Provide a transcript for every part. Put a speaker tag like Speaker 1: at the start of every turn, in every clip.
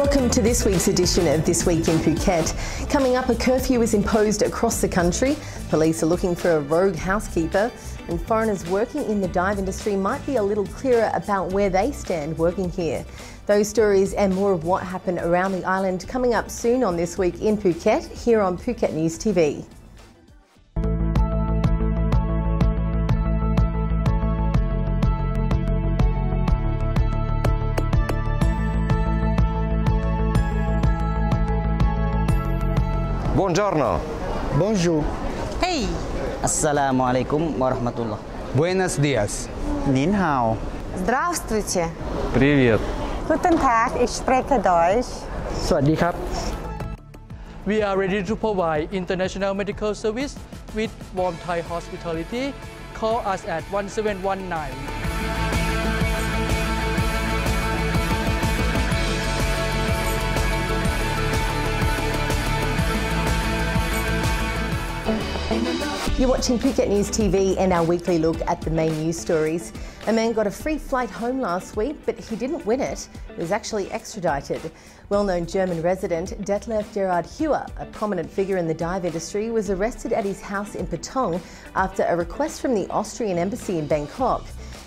Speaker 1: Welcome to this week's edition of This Week in Phuket. Coming up, a curfew is imposed across the country. Police are looking for a rogue housekeeper, and foreigners working in the dive industry might be a little clearer about where they stand working here. Those stories and more of what happened around the island coming up soon on This Week in Phuket, here on Phuket News TV.
Speaker 2: Buongiorno.
Speaker 3: Bonjour.
Speaker 4: Hey.
Speaker 5: Assalamualaikum warahmatullah.
Speaker 3: Buenos dias.
Speaker 5: Nin hao.
Speaker 4: Здравствуйте.
Speaker 2: Привет.
Speaker 4: Guten Tag, ich spreche Deutsch.
Speaker 3: สวัสดีครับ
Speaker 6: We are ready to provide international medical service with warm Thai hospitality. Call us at 1719.
Speaker 1: You're watching Phuket News TV and our weekly look at the main news stories. A man got a free flight home last week, but he didn't win it. He was actually extradited. Well-known German resident Detlef Gerard Huer, a prominent figure in the dive industry, was arrested at his house in Patong after a request from the Austrian embassy in Bangkok.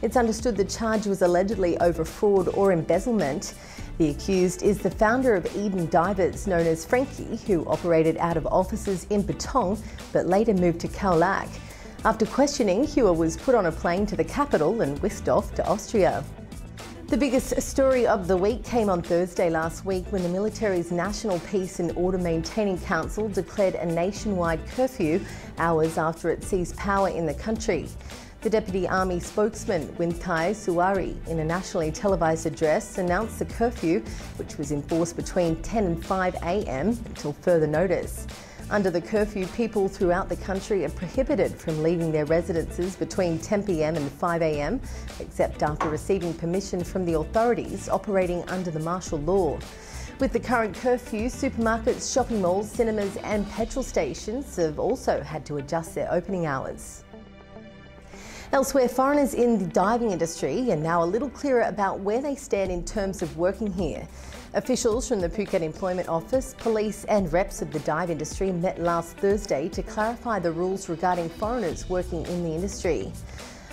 Speaker 1: It's understood the charge was allegedly over fraud or embezzlement. The accused is the founder of Eden Divers, known as Frankie, who operated out of offices in Patong but later moved to Khao Lak. After questioning, Huer was put on a plane to the capital and whisked off to Austria. The biggest story of the week came on Thursday last week when the military's National Peace and Order Maintaining Council declared a nationwide curfew hours after it seized power in the country. The Deputy Army spokesman, Winthai Suwari, in a nationally televised address, announced the curfew, which was enforced between 10 and 5 a.m. until further notice. Under the curfew, people throughout the country are prohibited from leaving their residences between 10 p.m. and 5 a.m, except after receiving permission from the authorities operating under the martial law. With the current curfew, supermarkets, shopping malls, cinemas and petrol stations have also had to adjust their opening hours. Elsewhere, foreigners in the diving industry are now a little clearer about where they stand in terms of working here. Officials from the Phuket Employment Office, police and reps of the dive industry met last Thursday to clarify the rules regarding foreigners working in the industry.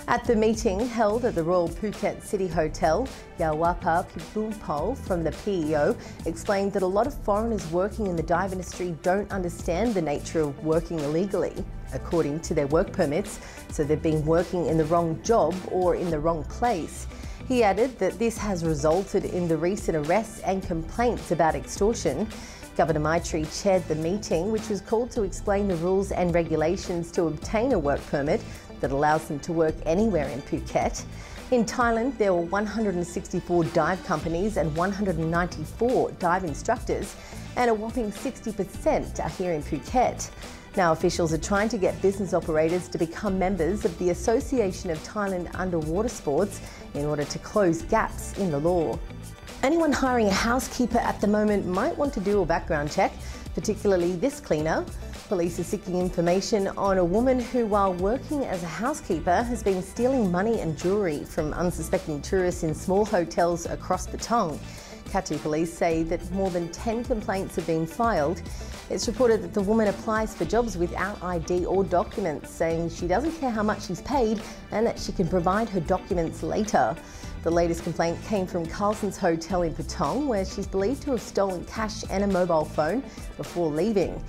Speaker 1: At the meeting held at the Royal Phuket City Hotel, Yawapa Pipumpol from the PEO explained that a lot of foreigners working in the dive industry don't understand the nature of working illegally, according to their work permits, so they've been working in the wrong job or in the wrong place. He added that this has resulted in the recent arrests and complaints about extortion. Governor Maitri chaired the meeting, which was called to explain the rules and regulations to obtain a work permit that allows them to work anywhere in Phuket. In Thailand, there were 164 dive companies and 194 dive instructors, and a whopping 60% are here in Phuket. Now, officials are trying to get business operators to become members of the Association of Thailand Underwater Sports in order to close gaps in the law. Anyone hiring a housekeeper at the moment might want to do a background check, particularly this cleaner. Police are seeking information on a woman who, while working as a housekeeper, has been stealing money and jewellery from unsuspecting tourists in small hotels across Patong. Katu police say that more than 10 complaints have been filed. It's reported that the woman applies for jobs without ID or documents, saying she doesn't care how much she's paid and that she can provide her documents later. The latest complaint came from Carlson's Hotel in Patong, where she's believed to have stolen cash and a mobile phone before leaving.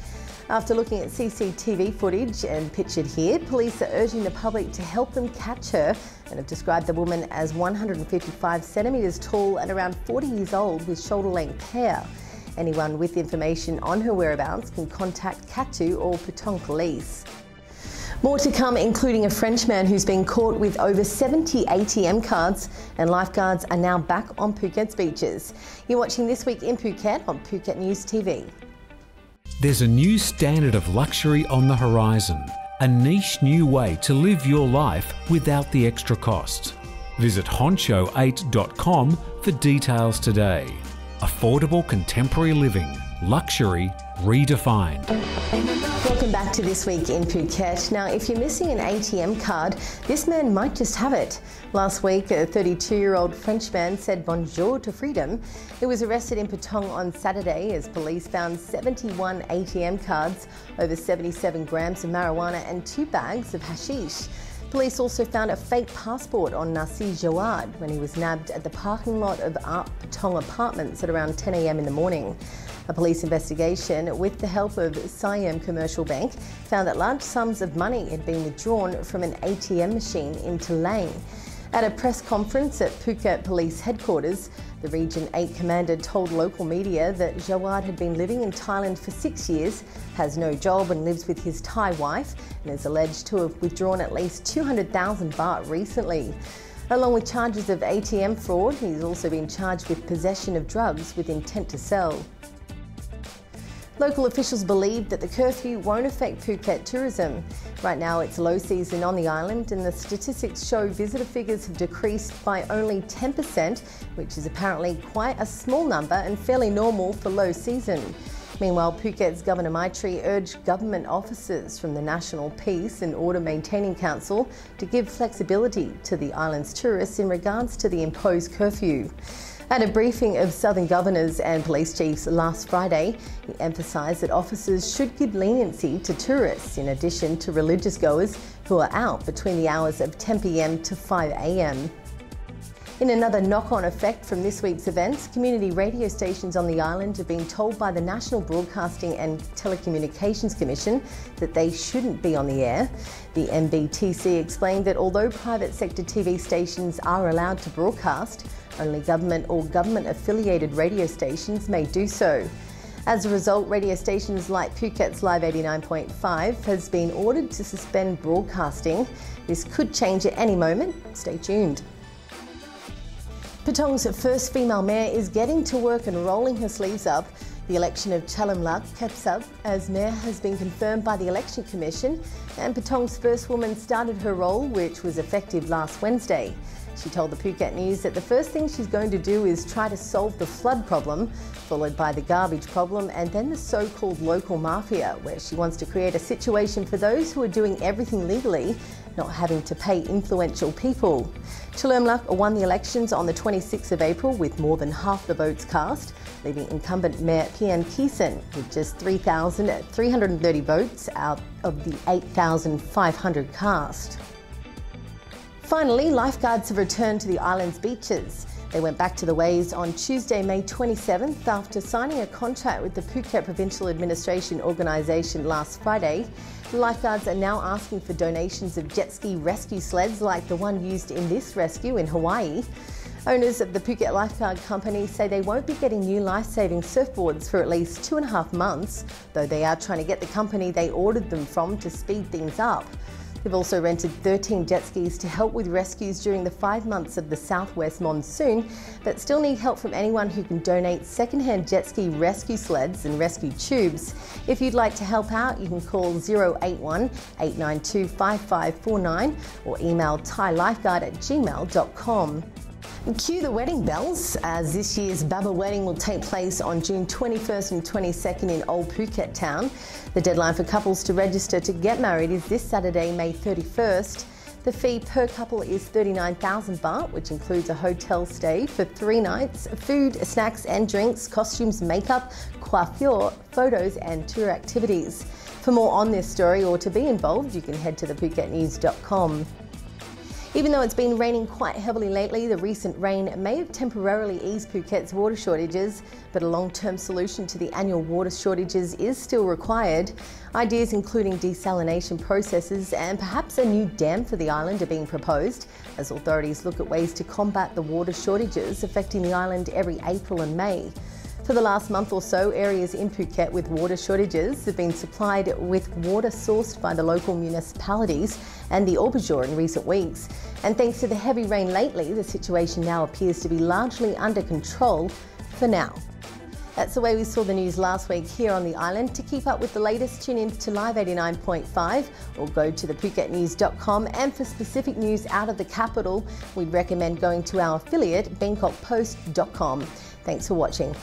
Speaker 1: After looking at CCTV footage and pictured here, police are urging the public to help them catch her and have described the woman as 155 centimetres tall and around 40 years old with shoulder-length hair. Anyone with information on her whereabouts can contact Katu or Patong Police. More to come, including a Frenchman who's been caught with over 70 ATM cards, and lifeguards are now back on Phuket's beaches. You're watching This Week in Phuket on Phuket News TV.
Speaker 7: There's a new standard of luxury on the horizon, a niche new way to live your life without the extra cost. Visit honcho8.com for details today. Affordable contemporary living, luxury redefined.
Speaker 1: Welcome Welcome back to This Week in Phuket. Now, if you're missing an ATM card, this man might just have it. Last week, a 32-year-old Frenchman said bonjour to freedom. He was arrested in Patong on Saturday as police found 71 ATM cards, over 77 grams of marijuana and 2 bags of hashish. Police also found a fake passport on Nasi Jawad when he was nabbed at the parking lot of Patong Apartments at around 10 a.m. in the morning. A police investigation, with the help of Siam Commercial Bank, found that large sums of money had been withdrawn from an ATM machine in Lang. At a press conference at Phuket Police Headquarters, the Region 8 commander told local media that Jawad had been living in Thailand for 6 years, has no job and lives with his Thai wife, and is alleged to have withdrawn at least 200,000 baht recently. Along with charges of ATM fraud, he's also been charged with possession of drugs with intent to sell. Local officials believe that the curfew won't affect Phuket tourism. Right now it's low season on the island and the statistics show visitor figures have decreased by only 10%, which is apparently quite a small number and fairly normal for low season. Meanwhile, Phuket's Governor Maitri urged government officers from the National Peace and Order Maintaining Council to give flexibility to the island's tourists in regards to the imposed curfew. At a briefing of Southern governors and police chiefs last Friday, he emphasised that officers should give leniency to tourists in addition to religious goers who are out between the hours of 10 p.m. to 5 a.m. In another knock-on effect from this week's events, community radio stations on the island have been told by the National Broadcasting and Telecommunications Commission that they shouldn't be on the air. The NBTC explained that although private sector TV stations are allowed to broadcast, only government or government-affiliated radio stations may do so. As a result, radio stations like Phuket's Live 89.5 has been ordered to suspend broadcasting. This could change at any moment. Stay tuned. Patong's first female mayor is getting to work and rolling her sleeves up. The election of Chalamlak Khepsab as mayor has been confirmed by the Election Commission, and Patong's first woman started her role, which was effective last Wednesday. She told the Phuket News that the first thing she's going to do is try to solve the flood problem, followed by the garbage problem, and then the so-called local mafia, where she wants to create a situation for those who are doing everything legally, not having to pay influential people. Chalamlak won the elections on the 26th of April with more than half the votes cast, leaving incumbent Mayor Pian Kisen with just 3,330 votes out of the 8,500 cast. Finally, lifeguards have returned to the island's beaches. They went back to the waves on Tuesday, May 27th after signing a contract with the Phuket Provincial Administration Organisation last Friday. The lifeguards are now asking for donations of jet ski rescue sleds like the one used in this rescue in Hawaii. Owners of the Phuket Lifeguard Company say they won't be getting new life-saving surfboards for at least 2.5 months, though they are trying to get the company they ordered them from to speed things up. They've also rented 13 jet skis to help with rescues during the 5 months of the southwest monsoon, but still need help from anyone who can donate second-hand jet ski rescue sleds and rescue tubes. If you'd like to help out, you can call 081 892 5549 or email thailifeguard@gmail.com. Cue the wedding bells, as this year's Baba wedding will take place on June 21st and 22nd in Old Phuket Town. The deadline for couples to register to get married is this Saturday, May 31st. The fee per couple is 39,000 baht, which includes a hotel stay for 3 nights, food, snacks and drinks, costumes, makeup, coiffure, photos and tour activities. For more on this story or to be involved, you can head to thephuket.news.com. Even though it's been raining quite heavily lately, the recent rain may have temporarily eased Phuket's water shortages, but a long-term solution to the annual water shortages is still required. Ideas including desalination processes and perhaps a new dam for the island are being proposed, as authorities look at ways to combat the water shortages affecting the island every April and May. For the last month or so, areas in Phuket with water shortages have been supplied with water sourced by the local municipalities and the Aubergine in recent weeks. And thanks to the heavy rain lately, the situation now appears to be largely under control for now. That's the way we saw the news last week here on the island. To keep up with the latest, tune in to Live 89.5 or go to thephuket.news.com. And for specific news out of the capital, we'd recommend going to our affiliate, bangkokpost.com. Thanks for watching.